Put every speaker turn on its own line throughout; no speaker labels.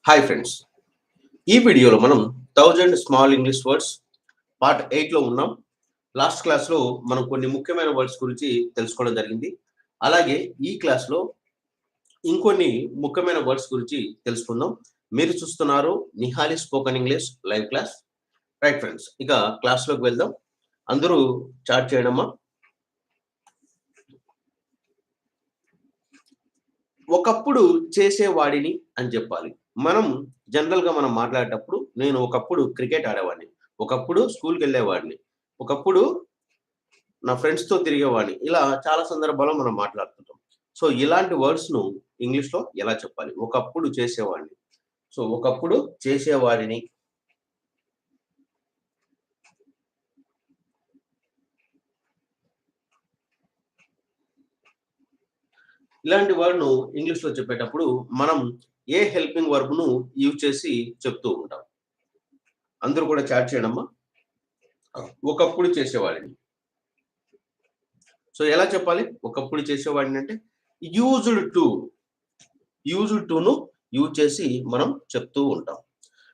Hi friends. ఈ వీడియోలో మనం 1000 స్మాల్ ఇంగ్లీష్ వర్డ్స్ పార్ట్ 8లో ఉన్నాం. లాస్ట్ క్లాస్‌లో మనం కొన్ని ముఖ్యమైన వర్డ్స్ గురించి తెలుసుకోవడం జరిగింది. అలాగే ఈ క్లాస్‌లో ఇంకొన్ని ముఖ్యమైన వర్డ్స్ గురించి తెలుసుకుందాం. మీరు చూస్తున్నారు Nihali spoken English live class. Right friends. ఇక క్లాస్‌లోకి వెళ్దాం. అందరూ చాట్ చేయడమా? ఒకప్పుడు చేసేవాడిని అని చెప్పాలి. మనం జనరల్‌గా మనం మాట్లాడేటప్పుడు నేను ఒకప్పుడు క్రికెట్ ఆడేవాడిని. ఒకప్పుడు స్కూల్‌కెళ్ళేవాడిని. ఒకప్పుడు నా ఫ్రెండ్స్‌తో తిరిగేవాడిని. ఇలా చాలా సందర్భాల్లో మనం మాట్లాడుతుంటాం. సో, ఇలాంటి వర్డ్స్‌ను ఇంగ్లీష్‌లో ఎలా చెప్పాలి? ఒకప్పుడు చేసేవాడిని. సో, ఒకప్పుడు చేసేవాడిని. ఇలాంటి వర్డ్‌ను ఇంగ్లీష్‌లో చెప్పేటప్పుడు మనం ఏ హెల్పింగ్ వర్బ్‌ను యూజ్ చేసి చెప్తూ ఉంటాం. అందరూ కూడా చాట్ చేయండమ్మా. ఒకప్పుడు చేసేవాడిని. సో, ఎలా చెప్పాలి? ఒకప్పుడు చేసేవాడిని అంటే యూజ్డ్ టు, యూజ్డ్ టును యూజ్ చేసి మనం చెప్తూ ఉంటాం.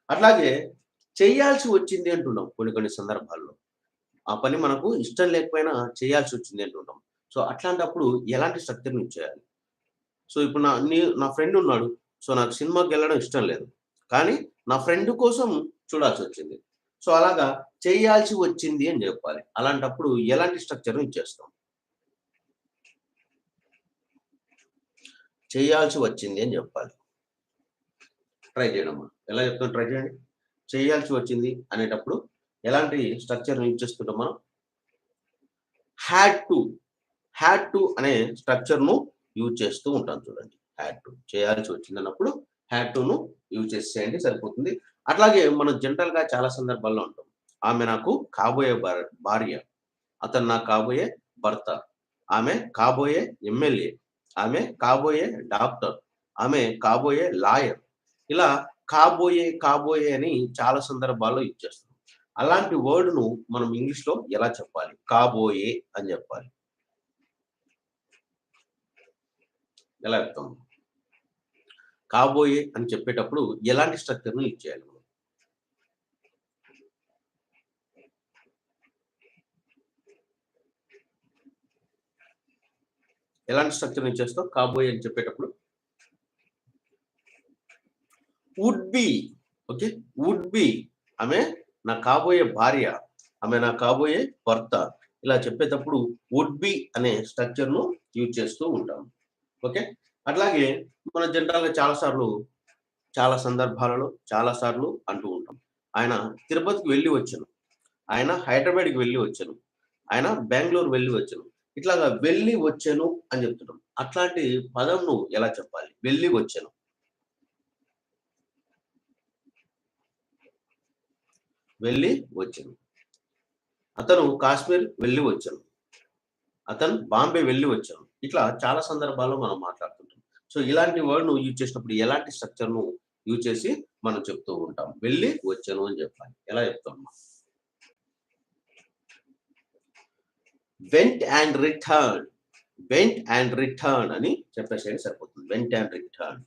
అట్లాగే చేయాల్సి వచ్చింది అంటున్నాం కొన్ని కొన్ని సందర్భాల్లో. ఆ పని మనకు ఇష్టం లేకపోయినా చేయాల్సి వచ్చింది అంటుంటాం. సో, అట్లాంటప్పుడు ఎలాంటి స్ట్రక్చర్‌ని యూజ్ చేయాలి? సో, ఇప్పుడు నా ఫ్రెండ్ ఉన్నాడు. సో, నాకు సినిమాకెళ్ళడం ఇష్టం లేదు. కానీ నా ఫ్రెండ్ కోసం చూడాల్సొచ్చింది. సో, అలాగా చేయాల్సి వచ్చింది అని జెప్పాలి. అలాంటప్పుడు ఎలాంటి స్ట్రక్చర్‌ని యూజ్ చేస్తాం? చేయాల్సి వచ్చింది అని జెప్పాలి. ట్రై చేయండమ్మా. ఎలా చెప్తానో ట్రై చేయండి. చేయాల్సి వచ్చింది అనేటప్పుడు ఎలాంటి స్ట్రక్చర్‌ని యూజ్ చేస్తుంటాం మనం? హ్యాడ్ టు, హ్యాడ్ టు అనే స్ట్రక్చర్‌ను యూజ్ చేస్తూ ఉంటాం చూడండి. హ్యాడ్ టు చేయాల్సి వచ్చిందన్నప్పుడు హ్యాడ్ టును యూజ్ చేసేయండి సరిపోతుంది. అట్లాగే మనం జనరల్‌గా చాలా సందర్భాల్లో అంటాం. ఆమె నాకు కాబోయే భార్య. అతను నాకు కాబోయే భర్త. ఆమె కాబోయే ఎమ్మెల్యే. ఆమె కాబోయే డాక్టర్. ఆమె కాబోయే లాయర్. ఇలా కాబోయే, కాబోయే అని చాలా సందర్భాల్లో యూజ్ చేస్తాం. అలాంటి వర్డ్‌ను మనం ఇంగ్లీష్‌లో ఎలా చెప్పాలి? కాబోయే అని జెప్పాలి. ఎలా చెప్తాం? కాబోయే అని చెప్పేటప్పుడు ఎలాంటి స్ట్రక్చర్‌ని యూజ్ చేయాలి మనం? ఎలాంటి స్ట్రక్చర్‌ని యూజ్ చేస్తాం? కాబోయే అని చెప్పేటప్పుడు? Would be. Okay. Would be. ఆమె నా కాబోయే భార్య. ఆమె నా కాబోయే భర్త. ఇలా చెప్పేటప్పుడు వుడ్ బి అనే స్ట్రక్చర్‌ను యూజ్ చేస్తూ ఉంటాం. ఓకే. అట్లాగే మనం జనరల్‌గా చాలా సందర్భాలలో చాలా సార్లు అంటూ ఉంటాం. ఆయన తిరుపతికి వెళ్లి వచ్చెను. ఆయన హైదరాబాద్‌కి వెళ్లి వచ్చెను. ఆయన బెంగుళూరు వెళ్లి వచ్చెను. ఇట్లాగా వెళ్లి వచ్చెను అని చెప్తున్నాం. అట్లాంటి పదంను ఎలా చెప్పాలి? వెళ్లి వచ్చెను. వెళ్లి వచ్చెను. అతను కాశ్మీర్ వెళ్లి వచ్చెను. అతను బాంబే వెళ్లి వచ్చాను. ఇట్లా చాలా సందర్భాల్లో మనం మాట్లాడుతుంటాం. సో, ఇలాంటి వర్డ్‌ను యూజ్ చేసినప్పుడు ఎలాంటి స్ట్రక్చర్‌ను యూజ్ చేసి మనం చెప్తూ ఉంటాం. వెళ్లి వచ్చాను అని చెప్పాలి. ఎలా చెప్తాం? Went and return. Went and return అని చెప్పేసేయండి సరిపోతుంది. Went and return.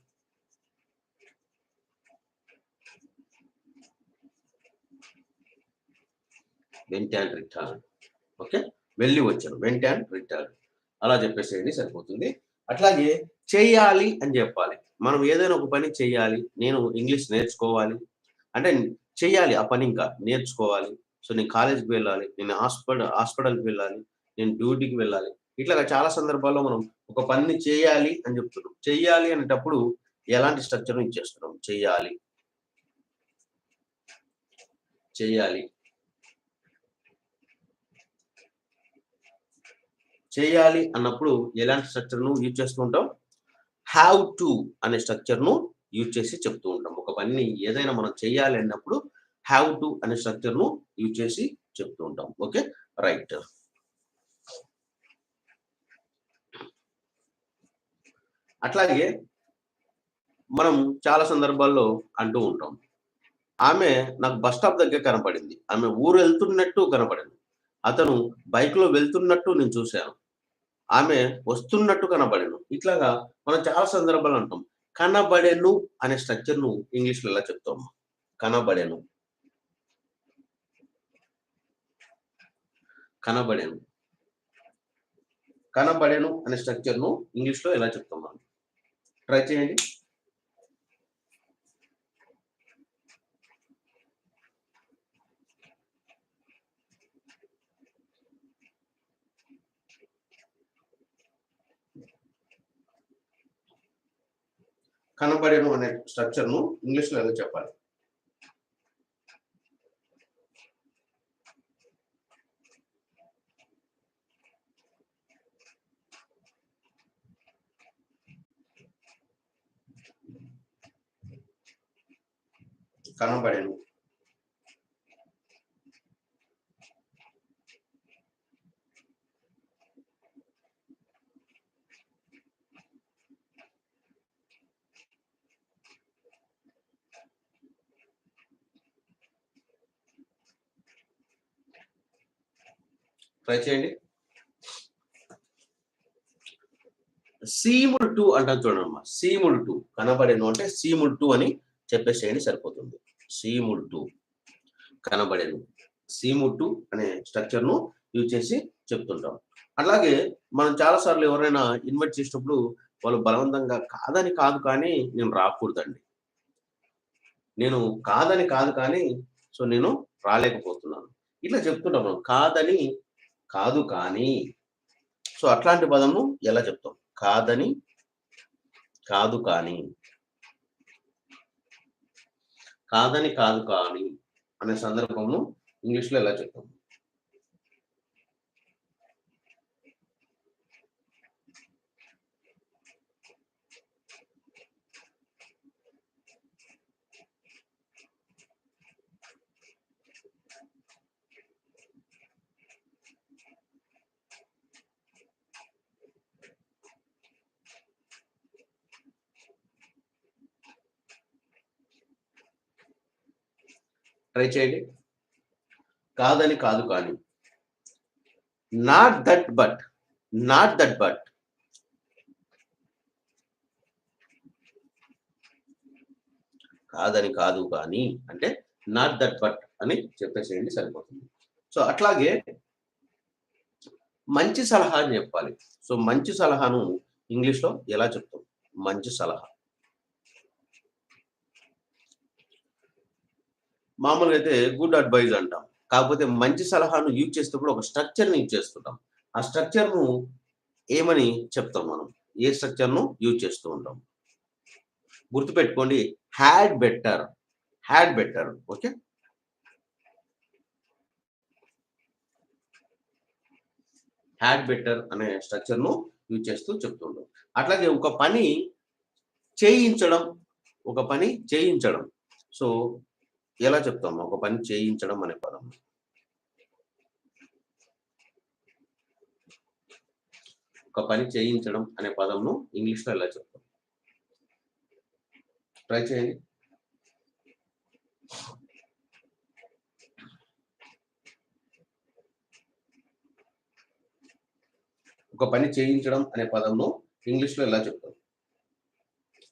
Went and return. Okay. వెళ్లి వచ్చాను. Went and return. అలా చెప్పేసేయండి సరిపోతుంది. అట్లాగే చేయాలి అని జెప్పాలి. మనం ఏదైనా ఒక పని చేయాలి. నేను ఇంగ్లీష్ నేర్చుకోవాలి. అంటే చెయ్యాలి ఆ పని ఇంకా నేర్చుకోవాలి. సో, నేను కాలేజ్‌కి వెళ్ళాలి. నేను హాస్పిటల్‌కి వెళ్ళాలి. నేను డ్యూటీకి వెళ్ళాలి. ఇట్లాగా చాలా సందర్భాల్లో మనం ఒక పనిని చేయాలి అని జెప్తున్నాం. చెయ్యాలి అనేటప్పుడు ఎలాంటి స్ట్రక్చర్‌ని ఇచ్చేస్తున్నాం? చెయ్యాలి. చెయ్యాలి. చేయాలి అన్నప్పుడు ఎలాంటి స్ట్రక్చర్‌ను యూజ్ చేస్తూ ఉంటాం? హావ్ టు అనే స్ట్రక్చర్‌ను యూజ్ చేసి చెప్తూ ఉంటాం. ఒక పనిని ఏదైనా మనం చేయాలి అన్నప్పుడు హావ్ టు అనే స్ట్రక్చర్‌ను యూజ్ చేసి చెప్తూ ఉంటాం. ఓకే. రైట్. అట్లాగే మనం చాలా సందర్భాల్లో అంటూ ఉంటాం. ఆమె నాకు బస్ స్టాప్ దగ్గర కనపడింది. ఆమె ఊరెళ్తున్నట్టు కనపడింది. అతను బైక్‌లో వెళ్తున్నట్టు నేను చూసాను. ఆమె వస్తున్నట్టు కనపడెను. ఇట్లాగా మనం చాలా సందర్భాలు అంటాం. కనబడెను అనే స్ట్రక్చర్‌ను ఇంగ్లీష్‌లో ఎలా చెప్తాం? కనబడెను. కనబడెను. కనబడెను అనే స్ట్రక్చర్‌ను ఇంగ్లీష్‌లో ఎలా చెప్తాం మనం? ట్రై చేయండి. కనబడెను అనే స్ట్రక్చర్‌ను ఇంగ్లీష్‌లో ఎలా చెప్పాలి? కనబడెను. ట్రై చేయండి. సీముడ్ టు అంటాం చూడండమ్మా. సీముడ్ టు కనబడెను అంటే సీముడ్ టు అని చెప్పేసేయండి సరిపోతుంది. సీముడ్ టు కనబడెను. సీముడ్ టు అనే స్ట్రక్చర్‌ను యూజ్ చేసి చెప్తుంటాం. అట్లాగే మనం చాలా సార్లు ఎవరైనా ఇన్వైట్ చేసినప్పుడు వాళ్ళు బలవంతంగా కాదని కాదు కానీ నేను రాకూడదండి. నేను కాదని కాదు కానీ నేను రాలేకపోతున్నాను. ఇట్లా చెప్తుంటాం మనం. కాదని కాదు కానీ అట్లాంటి పదము ఎలా చెప్తాం? కాదని కాదు కానీ, కాదని కాదు కానీ అనే సందర్భంను ఇంగ్లీష్‌లో ఎలా చెప్తాం? ట్రై చేయండి. కాదని కాదు కానీ. Not that but. Not that but. కాదని కాదు కానీ అంటే నాట్ దట్ బట్ అని చెప్పేసేయండి సరిపోతుంది. అట్లాగే మంచి సలహా అని చెప్పాలి. మంచి సలహాను ఇంగ్లీష్‌లో ఎలా చెప్తాం? మంచి సలహా. మామూలుగా అయితే గుడ్ అడ్వైస్ అంటాం. కాకపోతే మంచి సలహాను యూజ్ చేసేటప్పుడు ఒక స్ట్రక్చర్‌ని యూజ్ చేస్తుంటాం. ఆ స్ట్రక్చర్‌ను ఏమని చెప్తాం మనం? ఏ స్ట్రక్చర్‌ను యూజ్ చేస్తూ ఉంటాం. గుర్తుపెట్టుకోండి had better. Had better. Okay. Had better అనే స్ట్రక్చర్‌ను యూజ్ చేస్తూ చెప్తుంటాం. అట్లాగే ఒక పని చేయించడం, ఒక పని చేయించడం. సో, ఎలా చెప్తాం? ఒక పని చేయించడం అనే పదం. ఒక పని చేయించడం అనే పదంను ఇంగ్లీష్‌లో ఎలా చెప్తాం? ట్రై చేయండి. ఒక పని చేయించడం అనే పదంను ఇంగ్లీష్‌లో ఎలా చెప్తాం?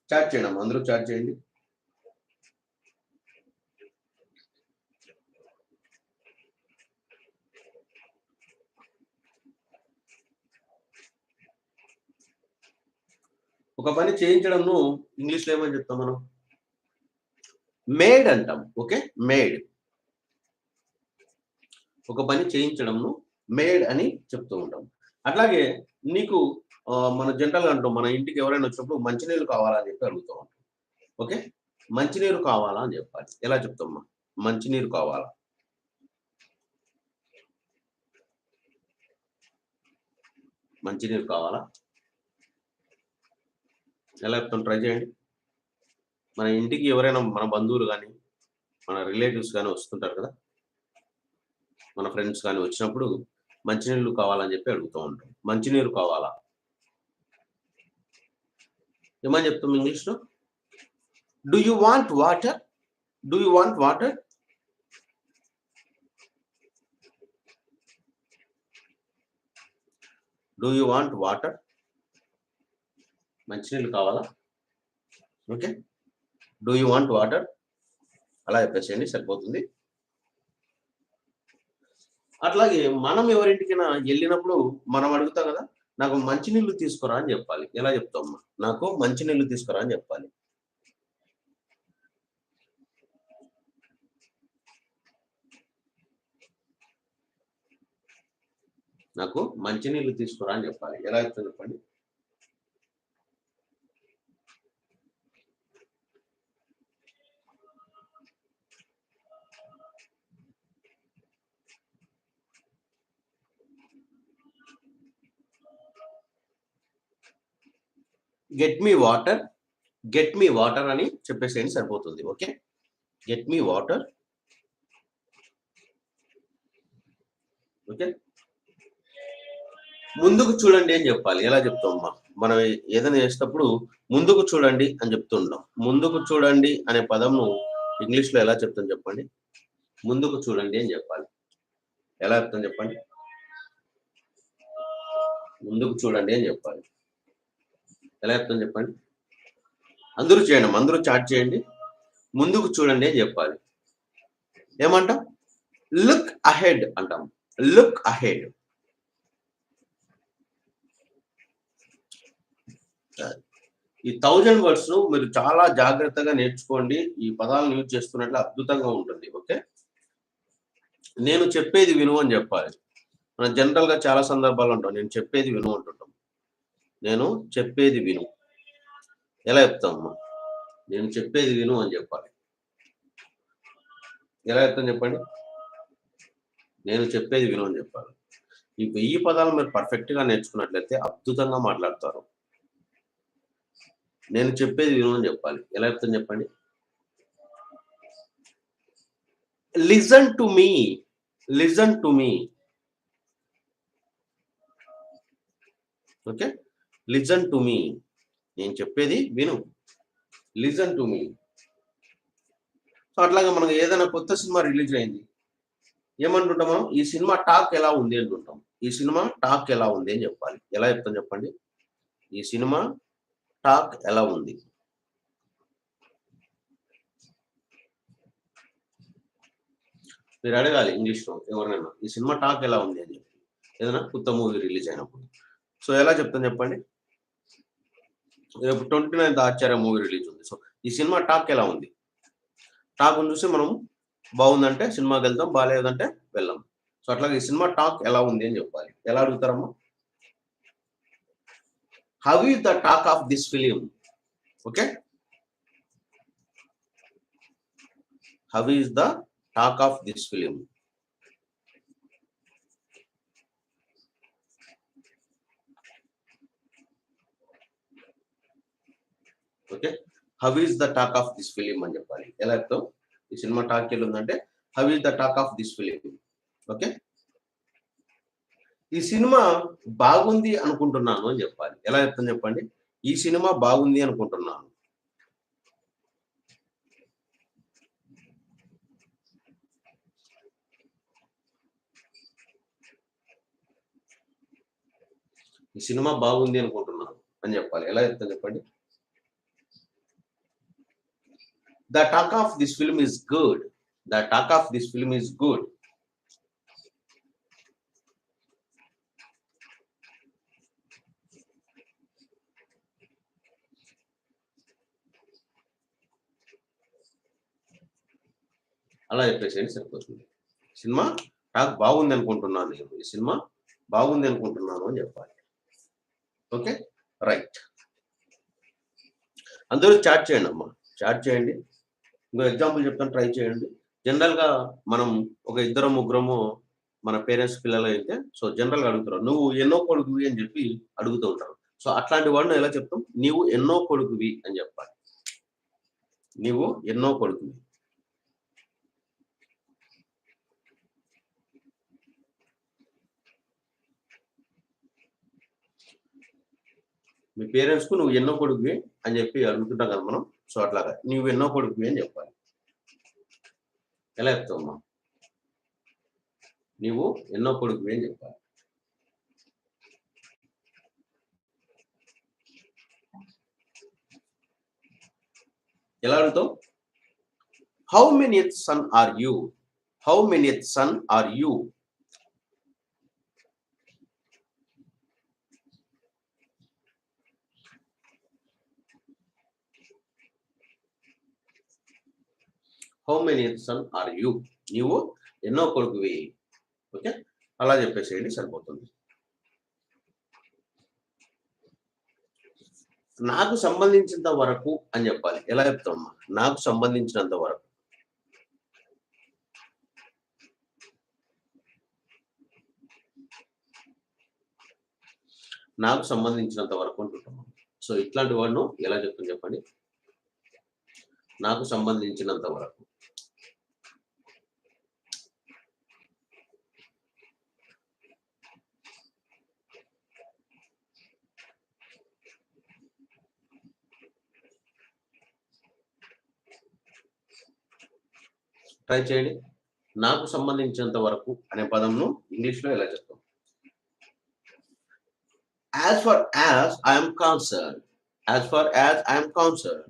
చాట్ చేయండి అమ్మ. అందరూ చాట్ చేయండి. ఒక పని చేయించడంను ఇంగ్లీష్‌లో ఏమని చెప్తాం మనం? మేడ్ అంటాం. ఓకే. మేడ్. ఒక పని చేయించడంను మేడ్ అని చెప్తూ ఉంటాం. అట్లాగే నీకు మన జనరల్‌గా అంటాం. మన ఇంటికి ఎవరైనా వచ్చినప్పుడు మంచినీళ్ళు కావాలా అని చెప్పి అడుగుతూ ఉంటాం. ఓకే. మంచినీరు కావాలా అని చెప్పాలి. ఎలా చెప్తాం? మంచినీరు కావాలా? మంచినీరు కావాలా? ఎలా చెప్తాం? ట్రై చేయండి. మన ఇంటికి ఎవరైనా మన బంధువులు గాని, మన రిలేటివ్స్ గాని వస్తుంటారు కదా! మన ఫ్రెండ్స్ గాని వచ్చినప్పుడు మంచినీళ్ళు కావాలని చెప్పి అడుగుతూ ఉంటాం. మంచినీరు కావాలా? ఏమని చెప్తాం ఇంగ్లీష్‌లో? Do you want water? Do you want water? Do you want water? మంచినీళ్ళు కావాలా? Okay, do you want water అలా చెప్పేసేయండి సరిపోతుంది. అట్లాగే మనం ఎవరింటికైనా వెళ్ళినప్పుడు మనం అడుగుతాం కదా, నాకు మంచినీళ్ళు తీసుకురా అని చెప్పాలి. ఎలా చెప్తాం? నాకు మంచినీళ్ళు తీసుకురా అని చెప్పాలి. నాకు మంచినీళ్ళు తీసుకురా అని చెప్పాలి. ఎలా చెప్తాం చెప్పండి? Get me water, get me water అని చెప్పేసేయండి సరిపోతుంది. Okay, get me water. Okay, ముందుకు చూడండి అని చెప్పాలి. ఎలా చెప్తామమ్మా? మనం ఏదైనా చేసేటప్పుడు ముందుకు చూడండి అని చెప్తుంటాం. ముందుకు చూడండి అనే పదము ఇంగ్లీష్‌లో ఎలా చెప్తాం చెప్పండి? ముందుకు చూడండి అని చెప్పాలి. ఎలా చెప్తాం చెప్పండి? ముందుకు చూడండి అని చెప్పాలి. ఎలా చెప్తాం చెప్పండి? అందరూ చేయండి, అందరూ చాట్ చేయండి. ముందుకు చూడండి అని చెప్పాలి. ఏమంటాం? లుక్ అహెడ్ అంటాం. Look ahead. ఈ 1000 వర్డ్స్ మీరు చాలా జాగ్రత్తగా నేర్చుకోండి. ఈ పదాలను యూజ్ చేసుకున్నట్లు అద్భుతంగా ఉంటుంది. ఓకే, నేను చెప్పేది విను అని చెప్పాలి. మనం జనరల్‌గా చాలా సందర్భాల్లో ఉంటాం. నేను చెప్పేది విను అంటుంటాం. నేను చెప్పేది విను. ఎలా చెప్తామమ్మా? నేను చెప్పేది విను అని చెప్పాలి. ఎలా చెప్తాం చెప్పండి? నేను చెప్పేది విను అని చెప్పాలి. ఈ 1000 పదాలు మీరు పర్ఫెక్ట్‌గా నేర్చుకున్నట్లయితే అద్భుతంగా మాట్లాడతారు. నేను చెప్పేది విను అని చెప్పాలి. ఎలా చెప్తాం చెప్పండి? Listen to me. Listen to me. Okay, listen to me. నేను చెప్పేది విను. Listen to me. సో అట్లాగే మనకు ఏదైనా కొత్త సినిమా రిలీజ్ అయింది. ఏమంటుంటాం మనం? ఈ సినిమా టాక్ ఎలా ఉంది అంటుంటాం. ఈ సినిమా టాక్ ఎలా ఉంది అని చెప్పాలి. ఎలా చెప్తాం చెప్పండి? ఈ సినిమా టాక్ ఎలా ఉంది? మీరు అడగాలి ఇంగ్లీష్‌లో ఎవరినైనా. ఈ సినిమా టాక్ ఎలా ఉంది అని చెప్పి. ఏదైనా కొత్త మూవీ రిలీజ్ అయినప్పుడు. సో ఎలా చెప్తాం చెప్పండి? రేపు 29థ్ ఆచార్య మూవీ రిలీజ్ ఉంది. సో ఈ సినిమా టాక్ ఎలా ఉంది? టాక్‌ని చూసి మనం బాగుందంటే సినిమాకెళ్తాం. బాలేదంటే వెళ్ళం. సో అట్లాగే ఈ సినిమా టాక్ ఎలా ఉంది అని చెప్పాలి. ఎలా అడుగుతారమ్మా? How is the talk of this film? Okay, how is the talk of this film? Okay, how is the talk of this film అని చెప్పాలి. ఎలా చెప్తాం? ఈ సినిమా టాక్ ఎలా ఉందంటే how is the talk of this film? Okay, ఈ సినిమా బాగుంది అనుకుంటున్నాను అని చెప్పాలి. ఎలా చెప్తాం చెప్పండి? ఈ సినిమా బాగుంది అనుకుంటున్నాను. ఈ సినిమా బాగుంది అనుకుంటున్నాను అని చెప్పాలి. ఎలా చెప్తాం చెప్పండి? The talk of this film is good. The talk of this film is good. అలా చెప్పేసేయండి సరిపోతుంది. సినిమా టాక్ బాగుంది అనుకుంటున్నాను నేను. ఈ సినిమా బాగుంది అనుకుంటున్నాను అని చెప్పాలి. Okay, right. అందరూ చాట్ చేయండి అమ్మా. చాట్ చేయండి. ఇంకో ఎగ్జాంపుల్ చెప్తాను, ట్రై చేయండి. జనరల్‌గా మనం ఒక ఇద్దరం, ముగ్గురము మన పేరెంట్స్ పిల్లలైతే సో జనరల్‌గా అడుగుతారు. "నువ్వు ఎన్నో కొడుకువి" అని చెప్పి అడుగుతూ ఉంటారు. సో అట్లాంటి వాడిని ఎలా చెప్తాం? "నీవు ఎన్నో కొడుకువి" అని చెప్పాలి. "నీవు ఎన్నో కొడుకువి." మీ పేరెంట్స్‌కు "నువ్వు ఎన్నో కొడుకువి" అని చెప్పి అడుగుతుంటాం కదా మనం. సో అట్లాగా "నీవు ఎన్నో కొడుకువి" అని చెప్పాలి. ఎలా చెప్తావమ్మా? "నీవు ఎన్నో కొడుకువి" అని చెప్పాలి. ఎలా అడుగుతావు? How many son are you? How many son are you? How many son are you? నీవు ఎన్నో కొడుకువి. ఓకే, అలా చెప్పేసేయండి సరిపోతుంది. నాకు సంబంధించినంత వరకు అని చెప్పాలి. ఎలా చెప్తామమ్మా? నాకు సంబంధించినంత వరకు. నాకు సంబంధించినంత వరకు అంటుంటాం. సో ఇట్లాంటి వాడిను ఎలా చెప్తాను చెప్పండి? నాకు సంబంధించినంత వరకు. ట్రై చేయండి. నాకు సంబంధించినంత వరకు అనే పదంను ఇంగ్లీష్‌లో ఎలా చెప్తాం? As far as I am concerned. As far as I am concerned.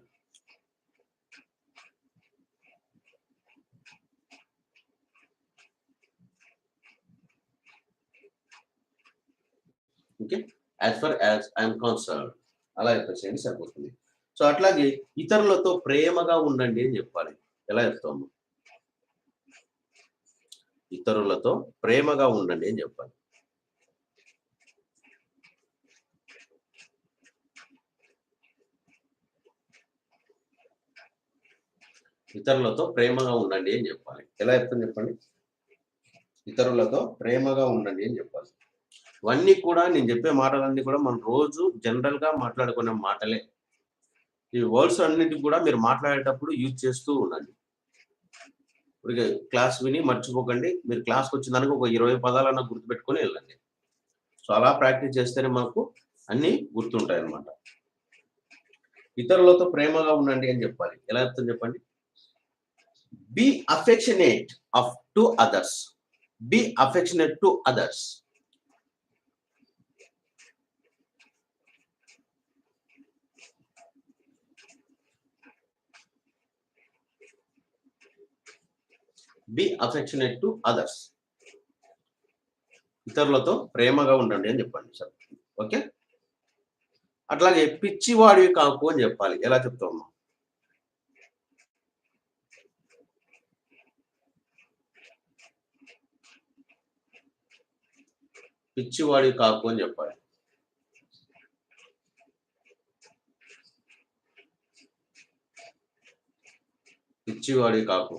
Okay. As far as I am concerned. అలా చెప్పేసేయండి సరిపోతుంది. సో అట్లాగే ఇతరులతో ప్రేమగా ఉండండి అని చెప్పాలి. ఎలా చెప్తాము? ఇతరులతో ప్రేమగా ఉండండి అని చెప్పాలి. ఇతరులతో ప్రేమగా ఉండండి అని చెప్పాలి. ఎలా చెప్తాను చెప్పండి? ఇతరులతో ప్రేమగా ఉండండి అని చెప్పాలి. ఇవన్నీ కూడా నేను చెప్పే మాటలన్నీ కూడా మనం రోజు జనరల్‌గా మాట్లాడుకునే మాటలే. ఈ వర్డ్స్ అన్నిటికి కూడా మీరు మాట్లాడేటప్పుడు యూజ్ చేస్తూ ఉండండి. ఊరికే క్లాస్ విని మర్చిపోకండి. మీరు క్లాస్‌కొచ్చిందానికి ఒక 20 పదాలన్నా గుర్తుపెట్టుకొని ఎళ్ళండి. సో అలా ప్రాక్టీస్ చేస్తేనే మనకు అన్నీ గుర్తుంటాయన్నమాట. ఇతరులతో ప్రేమగా ఉండండి అని చెప్పాలి. ఎలా చెప్తాను చెప్పండి? Be affectionate of to others. Be affectionate to others. Be affectionate to others. ఇతరులతో ప్రేమగా ఉండండి అని చెప్పండి సార్. ఓకే. అట్లాగే పిచ్చివాడివి కాకు అని చెప్పాలి. ఎలా చెప్తావమ్మా? పిచ్చివాడివి కాకు అని చెప్పాలి. పిచ్చివాడివి కాకు.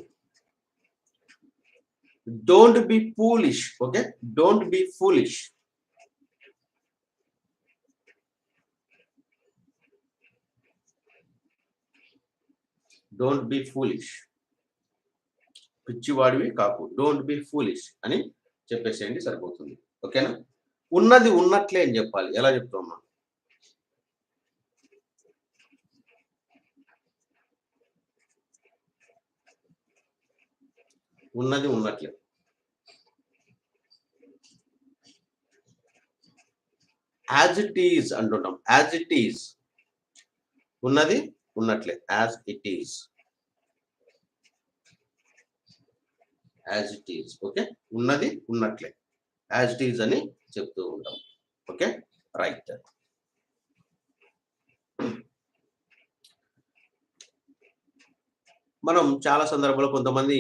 Don't be foolish. Okay. Don't be foolish. Don't be foolish. పిచ్చివాడివి కాకు. డోంట్ బి ఫూలిష్ అని చెప్పేసేయండి సరిపోతుంది. ఓకేనా? ఉన్నది ఉన్నట్లే అని చెప్పాలి. ఎలా చెప్తావమ్మా? ఉన్నది ఉన్నట్లే. యాజ్ ఇట్ ఈజ్ అంటుంటాం. As it is. ఉన్నది ఉన్నట్లే. As it is. As it is. Okay. ఉన్నది ఉన్నట్లే. యాజ్ ఇట్ ఈజ్ అని చెప్తూ ఉంటాం. ఓకే. రైట్. మనం చాలా సందర్భాల్లో కొంతమంది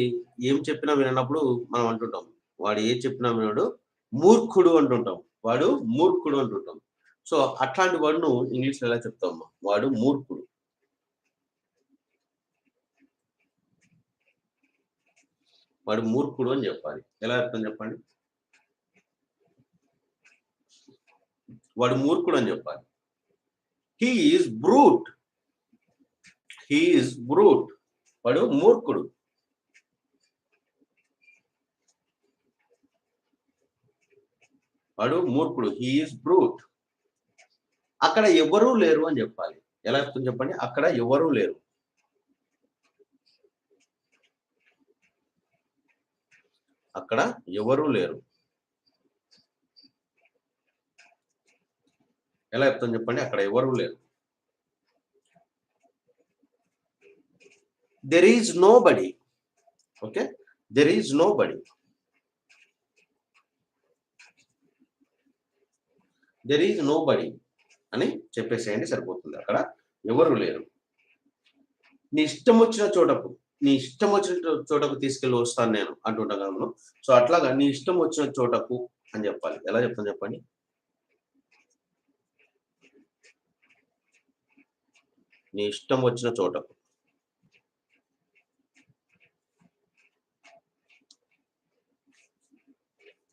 ఏం చెప్పినా విననప్పుడు మనం అంటుంటాం. వాడు ఏది చెప్పినా వినడు. మూర్ఖుడు అంటుంటాం. వాడు మూర్ఖుడు అంటుంటాం. సో అట్లాంటి వాడును ఇంగ్లీష్‌లో ఎలా చెప్తామమ్మా? వాడు మూర్ఖుడు. వాడు మూర్ఖుడు అని చెప్పాలి. ఎలా చెప్తాం చెప్పండి? వాడు మూర్ఖుడు అని చెప్పాలి. He is brute. He is brute. వాడు మూర్ఖుడు. వాడు మూర్ఖుడు. He is brute. అక్కడ ఎవరూ లేరు అని చెప్పాలి. ఎలా చెప్తాం చెప్పండి? అక్కడ ఎవరూ లేరు. అక్కడ ఎవరూ లేరు. ఎలా చెప్తాం చెప్పండి? అక్కడ ఎవరూ లేరు. There is nobody. Okay, there is nobody. There is nobody అని చెప్పేసేయండి సరిపోతుంది. అక్కడ ఎవరు లేరు. నీ ఇష్టం వచ్చిన చోటకు, నీ ఇష్టం వచ్చిన చోటకు తీసుకెళ్ళి వస్తాను నేను అంటుండగలను. సో అట్లాగా నీ ఇష్టం వచ్చిన చోటకు అని చెప్పాలి. ఎలా చెప్తాను చెప్పండి? నీ ఇష్టం వచ్చిన చోటకు.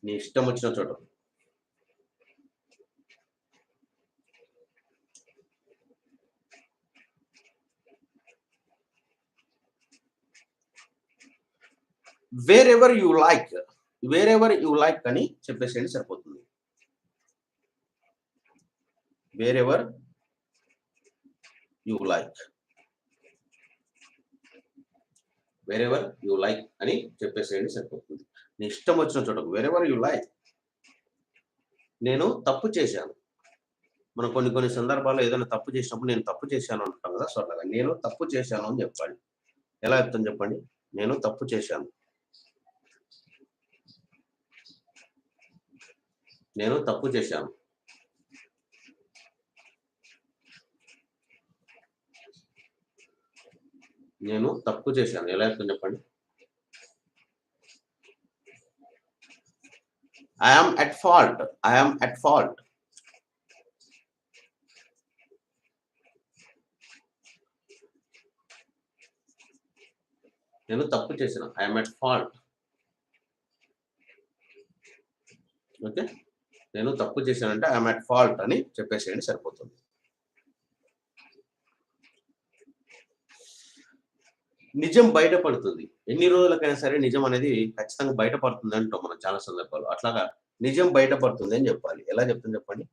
నీ ఇష్టం వచ్చిన చోటకు. Wherever you like. Wherever you like అని చెప్పేసేయండి సరిపోతుంది. Wherever you like. Wherever you like అని చెప్పేసేయండి సరిపోతుంది. నీ ఇష్టం వచ్చిన చోటకు. Wherever you like. నేను తప్పు చేశాను. మనం కొన్ని సందర్భాల్లో ఏదైనా తప్పు చేసినప్పుడు నేను తప్పు చేశాను అంటాం కదా. సో అట్లాగా నేను తప్పు చేశాను అని చెప్పాలి. ఎలా చెప్తాను చెప్పండి? నేను తప్పు చేశాను. నేను తప్పు చేశాను. నేను తప్పు చేశాను. ఎలా చెప్తాను చెప్పండి? I am at fault. I am at fault. నేను తప్పు చేశాను. I am at fault. Okay, నేను తప్పు చేశానంటే ఐ యామ్ అట్ ఫాల్ట్ అని చెప్పేసేయండి సరిపోతుంది. నిజం బయటపడుతుంది. ఎన్ని రోజులకైనా సరే నిజం అనేది ఖచ్చితంగా బయటపడుతుంది అంటాం మనం చాలా సందర్భాల్లో. అట్లాగా నిజం బయటపడుతుంది అని చెప్పాలి. ఎలా చెప్తాను చెప్పండి?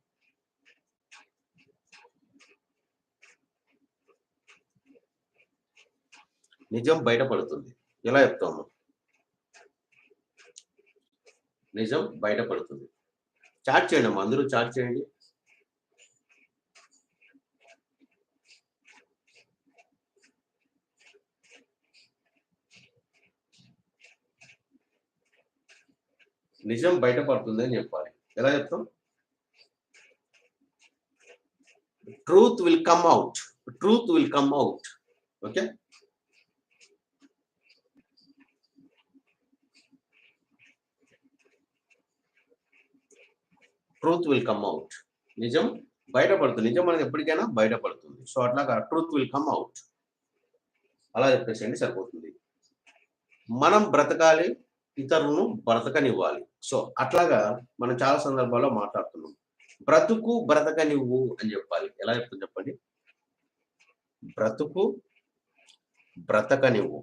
నిజం బయటపడుతుంది. ఎలా చెప్తాము? నిజం బయటపడుతుంది. చాట్ చేయండి అమ్మా, అందరూ చాట్ చేయండి. నిజం బయటపడుతుంది అని చెప్పాలి. ఎలా చెప్తాం? Truth will come out. Truth will come out. Okay, truth will come out. నిజం బయటపడుతుంది. నిజం అనేది ఎప్పటికైనా బయటపడుతుంది. సో అట్లాగా ట్రూత్ విల్ కమ్ అవుట్ అలా చెప్పేసేయండి సరిపోతుంది. మనం బ్రతకాలి, ఇతరులను బ్రతకనివ్వాలి. సో అట్లాగా మనం చాలా సందర్భాల్లో మాట్లాడుతున్నాం. బ్రతుకు బ్రతకనివ్వు అని చెప్పాలి. ఎలా చెప్తుంది చెప్పండి? బ్రతుకు బ్రతకనివ్వు.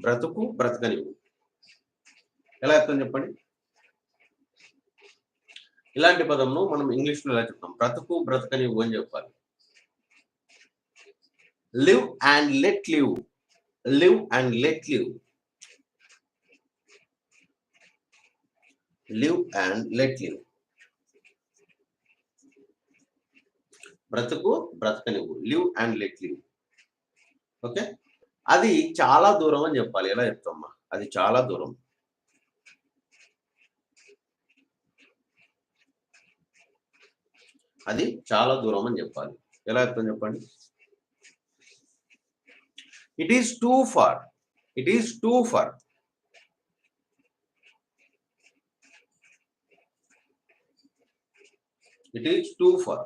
బ్రతుకు బ్రతకనివ్వు. ఎలా చెప్తాం చెప్పండి? ఇలాంటి పదంను మనం ఇంగ్లీష్లో ఎలా చెప్తాం? బ్రతుకు బ్రతకనివ్వు అని చెప్పాలి. Live and let live. Live and let live. Live and let live. బ్రతుకు బ్రతకనివ్వు. Live and let live. Okay, అది చాలా దూరం అని చెప్పాలి. ఎలా చెప్తామా? అది చాలా దూరం. అది చాలా దూరం అని చెప్పాలి. ఎలా చెప్తాం చెప్పండి? It is too far. It is too far. It is too far.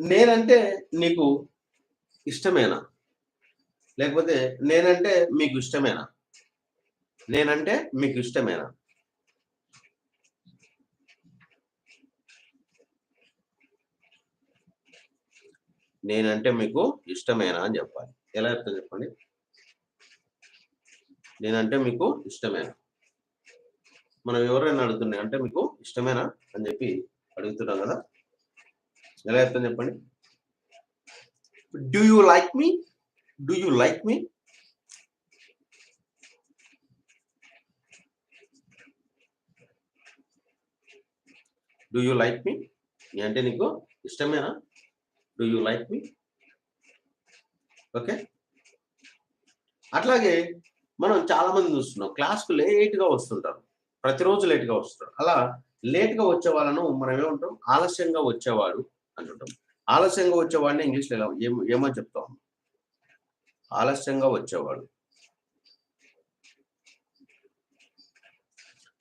నేనంటే నీకు ఇష్టమేనా? లేకపోతే నేనంటే మీకు ఇష్టమేనా? నేనంటే మీకు ఇష్టమేనా? నేనంటే మీకు ఇష్టమేనా అని చెప్పాలి. ఎలా చెప్తాను చెప్పండి? నేనంటే మీకు ఇష్టమేనా? మనం ఎవరైనా అడుగుతున్నాయి అంటే మీకు ఇష్టమేనా అని చెప్పి అడుగుతున్నాం కదా. ఎలా చెప్తాను చెప్పండి? Do you like me? Do you like me? Do you like me అంటే నీకు ఇష్టమేనా? Do you like me? Okay. అట్లాగే మనం చాలా మంది చూస్తున్నాం క్లాస్‌కు లేట్‌గా వస్తుంటారు. ప్రతిరోజు లేట్‌గా వస్తారు. అలా లేట్‌గా వచ్చే వాళ్ళను మనం ఏమంటాం? ఆలస్యంగా వచ్చేవాడు అంటుంటాం. ఆలస్యంగా వచ్చేవాడిని ఇంగ్లీష్‌లో ఏమని చెప్తాం? ఆలస్యంగా వచ్చేవాడు.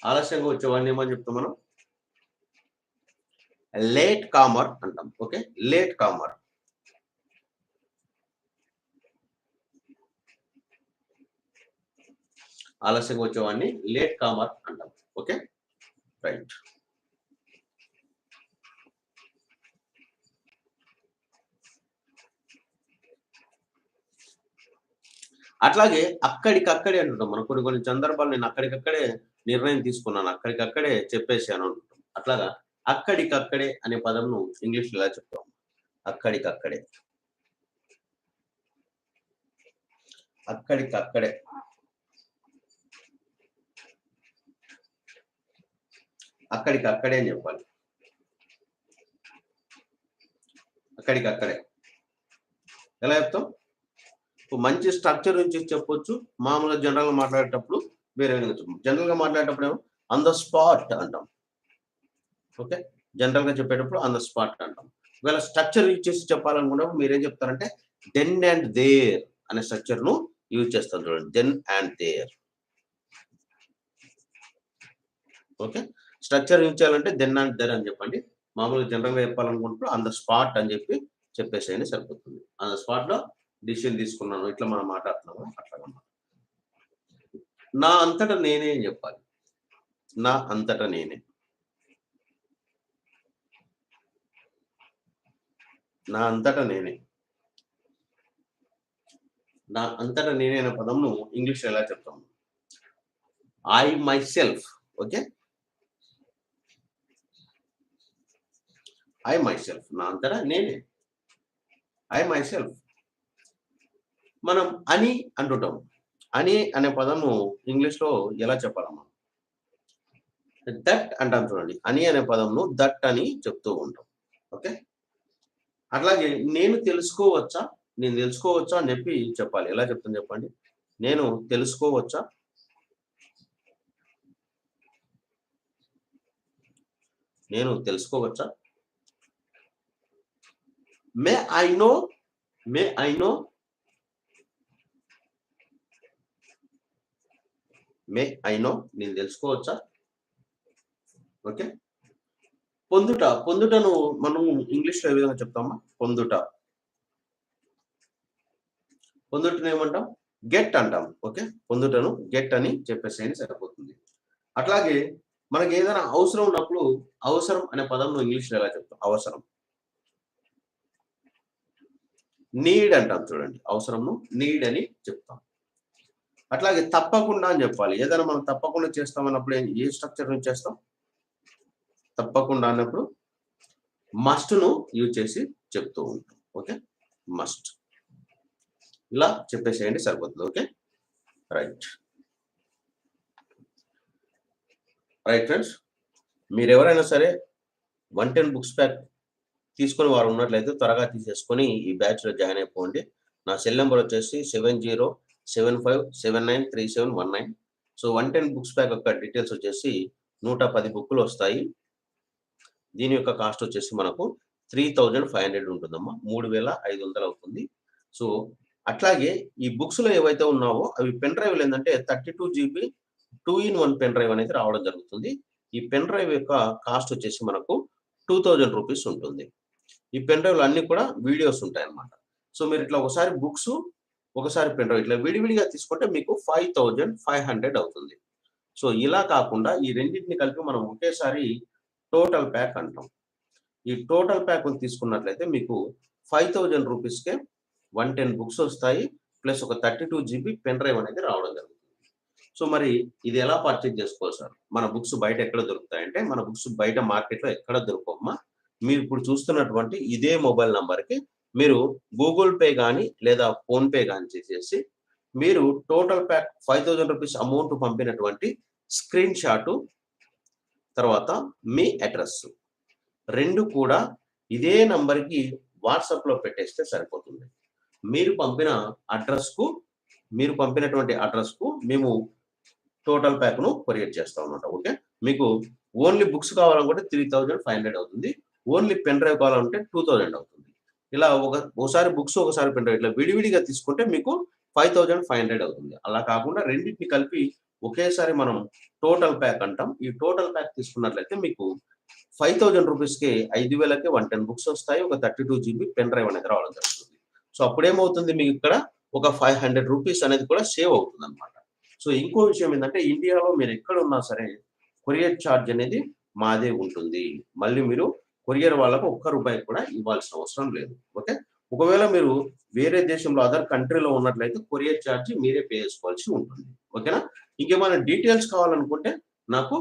ఆలస్యంగా వచ్చేవాడిని ఏమని చెప్తాం మనం? లేట్ కామర్ అంటాం. ఓకే. Late comer. ఆలస్యంగా వచ్చేవాడిని లేట్ కామర్ అంటాం. ఓకే. రైట్. అట్లాగే అక్కడికక్కడే అంటుంటాం. మనం కొన్ని కొన్ని సందర్భాలు నేను అక్కడికక్కడే నిర్ణయం తీసుకున్నాను. అక్కడికక్కడే చెప్పేసాను అంటుంటాం. అట్లాగా అక్కడికక్కడే అనే పదంను ఇంగ్లీష్‌లో ఎలా చెప్తాం? అక్కడికక్కడే. అక్కడికక్కడే. అక్కడికక్కడే అని చెప్పాలి. అక్కడికక్కడే. ఎలా చెప్తాం? మంచి స్ట్రక్చర్ నుంచి చెప్పొచ్చు. మామూలుగా జనరల్‌గా మాట్లాడేటప్పుడు వేరే విధంగా చెప్పం. జనరల్‌గా మాట్లాడేటప్పుడు ఏమో ఆన్ ద స్పాట్ అంటాం. ఓకే. జనరల్‌గా చెప్పేటప్పుడు ఆన్ ద స్పాట్ అంటాం. ఒకవేళ స్ట్రక్చర్ యూజ్ చేసి చెప్పాలనుకున్నప్పుడు మీరేం చెప్తారంటే దెన్ అండ్ దేర్ అనే స్ట్రక్చర్‌ను యూజ్ చేస్తాం చూడండి. Then and there. Okay. Structure use చేయాలంటే దెన్ అండ్ దేర్ అని చెప్పండి. మామూలుగా జనరల్‌గా చెప్పాలనుకున్నప్పుడు ఆన్ ద స్పాట్ అని చెప్పి చెప్పేసేయండి సరిపోతుంది. ఆన్ ద స్పాట్‌లో డిసిషన్ తీసుకున్నాను. ఇట్లా మనం మాట్లాడుతున్నాము అట్లాగనమాట. నా అంతట నేనే అని చెప్పాలి. నా అంతట నేనే. నా అంతట నేనే. నా అంతట నేనే అనే పదంను ఇంగ్లీష్‌లో ఎలా చెప్తాము? I myself. Okay. I myself. నా అంతట నేనే. I myself. మనం అని అంటుంటాం. అని అనే పదము ఇంగ్లీష్‌లో ఎలా చెప్పాలమ్మా? దట్ అంటాం చూడండి. అని అనే పదంను దట్ అని చెప్తూ ఉంటాం. ఓకే. అట్లాగే నేను తెలుసుకోవచ్చా? నేను తెలుసుకోవచ్చా అని చెప్పి చెప్పాలి. ఎలా చెప్తాను చెప్పండి? నేను తెలుసుకోవచ్చా? నేను తెలుసుకోవచ్చా? May I know? May I know? May I know? నేను తెలుసుకోవచ్చా? ఓకే. పొందుట. పొందుటను మనం ఇంగ్లీష్‌లో ఏ విధంగా చెప్తామా? పొందుట. పొందుటను ఏమంటాం? గెట్ అంటాం. ఓకే. పొందుటను గెట్ అని చెప్పేసేయండి సరిపోతుంది. అట్లాగే మనకేదైనా అవసరం ఉన్నప్పుడు అవసరం అనే పదంను ఇంగ్లీష్‌లో ఎలా చెప్తాం? అవసరం. నీడ్ అంటాం చూడండి. అవసరంను నీడ్ అని చెప్తాం. అట్లాగే తప్పకుండా అని చెప్పాలి. ఏదైనా మనం తప్పకుండా చేస్తామన్నప్పుడు ఏ స్ట్రక్చర్ నుంచి చేస్తాం? తప్పకుండా అన్నప్పుడు మస్ట్‌ను యూజ్ చేసి చెప్తూ ఉంటాం. ఓకే. మస్ట్. ఇలా చెప్పేసేయండి సరిపోతుంది. ఓకే. రైట్. Right friends. మీరెవరైనా సరే 110 బుక్స్ ప్యాక్ తీసుకొని వారు ఉన్నట్లయితే త్వరగా తీసేసుకొని ఈ బ్యాచ్‌లో జాయిన్ అయిపోండి. నా సెల్ నంబర్ వచ్చేసి 7075793719. సో 110 బుక్స్ ప్యాక్ యొక్క డీటెయిల్స్ వచ్చేసి 110 బుక్కులు వస్తాయి. దీని యొక్క కాస్ట్ వచ్చేసి మనకు 3500 ఉంటుందమ్మా. 3500 అవుతుంది. సో అట్లాగే ఈ బుక్స్‌లో ఏవైతే ఉన్నావో అవి పెన్ డ్రైవ్‌లు ఏందంటే 32 జీబీ 2 ఇన్ 1 పెన్ డ్రైవ్ అనేది రావడం జరుగుతుంది. ఈ పెన్ డ్రైవ్ యొక్క కాస్ట్ వచ్చేసి మనకు రూ. 2000 ఉంటుంది. ఈ పెన్ డ్రైవ్‌లో అన్నీ కూడా వీడియోస్ ఉంటాయన్నమాట. సో మీరు ఇట్లా ఒకసారి బుక్సు, ఒకసారి పెన్ డ్రైవ్ ఇట్లా విడివిడిగా తీసుకుంటే మీకు 5500 అవుతుంది. సో ఇలా కాకుండా ఈ రెండిటిని కలిపి మనం ఒకేసారి టోటల్ ప్యాక్ అంటాం. ఈ టోటల్ ప్యాక్‌ని తీసుకున్నట్లయితే మీకు 5000 రూపీస్‌కే 110 బుక్స్ వస్తాయి. ప్లస్ ఒక 32 జీబీ పెన్ డ్రైవ్ అనేది రావడం జరుగుతుంది. సో మరి ఇది ఎలా పర్చేజ్ చేసుకోవాలి సార్? మన బుక్స్ బయట ఎక్కడ దొరుకుతాయంటే, మన బుక్స్ బయట మార్కెట్‌లో ఎక్కడ దొరకవమ్మా. మీరు ఇప్పుడు చూస్తున్నటువంటి ఇదే మొబైల్ నంబర్‌కి మీరు గూగుల్ పే గాని, లేదా ఫోన్‌పే గాని చేసేసి, మీరు టోటల్ ప్యాక్ 5000 రూపీస్ అమౌంట్ పంపినటువంటి స్క్రీన్ షాటు, తర్వాత మీ అడ్రెస్సు 2 కూడా ఇదే నంబర్‌కి వాట్సాప్‌లో పెట్టేస్తే సరిపోతుంది. మీరు పంపిన అడ్రస్‌కు మీరు పంపినటువంటి అడ్రస్‌కు మేము టోటల్ ప్యాక్‌ను కొరియర్ చేస్తామన్నమాట. ఓకే. మీకు ఓన్లీ బుక్స్ కావాలనుకుంటే 3500 అవుతుంది. ఓన్లీ పెన్ డ్రైవ్ కావాలంటే 2000 అవుతుంది. ఇలా ఒకసారి బుక్స్, ఒకసారి పెన్ డ్రైవ్ ఇట్లా విడివిడిగా తీసుకుంటే మీకు 5500 అవుతుంది. అలా కాకుండా రెండిటిని కలిపి ఒకేసారి మనం టోటల్ ప్యాక్ అంటాం. ఈ టోటల్ ప్యాక్ తీసుకున్నట్లయితే మీకు 5000 రూపీస్‌కే 5000కే 110 బుక్స్ వస్తాయి. ఒక 32 జీబీ పెన్ డ్రైవ్ అనేది రావడం జరుగుతుంది. సో, అప్పుడేమవుతుంది మీకిక్కడ ఒక 500 రూపీస్ అనేది కూడా సేవ్ అవుతుందన్నమాట. సో, ఇంకో విషయం ఏందంటే ఇండియాలో మీరెక్కడున్నా సరే కొరియర్ చార్జ్ అనేది మాదే ఉంటుంది. మళ్ళీ మీరు కొరియర్ వాళ్ళకు ఒక్క రూపాయి కూడా ఇవ్వాల్సిన అవసరం లేదు. ఓకే. ఒకవేళ మీరు వేరే దేశంలో అదర్ కంట్రీలో ఉన్నట్లయితే కొరియర్ చార్జ్ మీరే పే చేసుకోవాల్సి ఉంటుంది. ఓకేనా? ఇంకేమైనా డీటెయిల్స్ కావాలనుకుంటే నాకు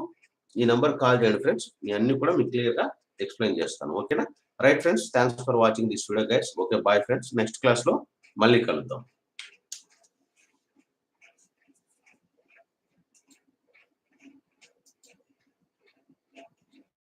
ఈ నంబర్‌కి కాల్ చేయండి ఫ్రెండ్స్. నేను అన్నీ కూడా మీకు క్లియర్‌గా ఎక్స్‌ప్లెయిన్ చేస్తాను. ఓకేనా? Right friends. Thanks for watching this video guys. Okay. Bye friends. Next క్లాస్‌లో మళ్ళీ కలుద్దాం.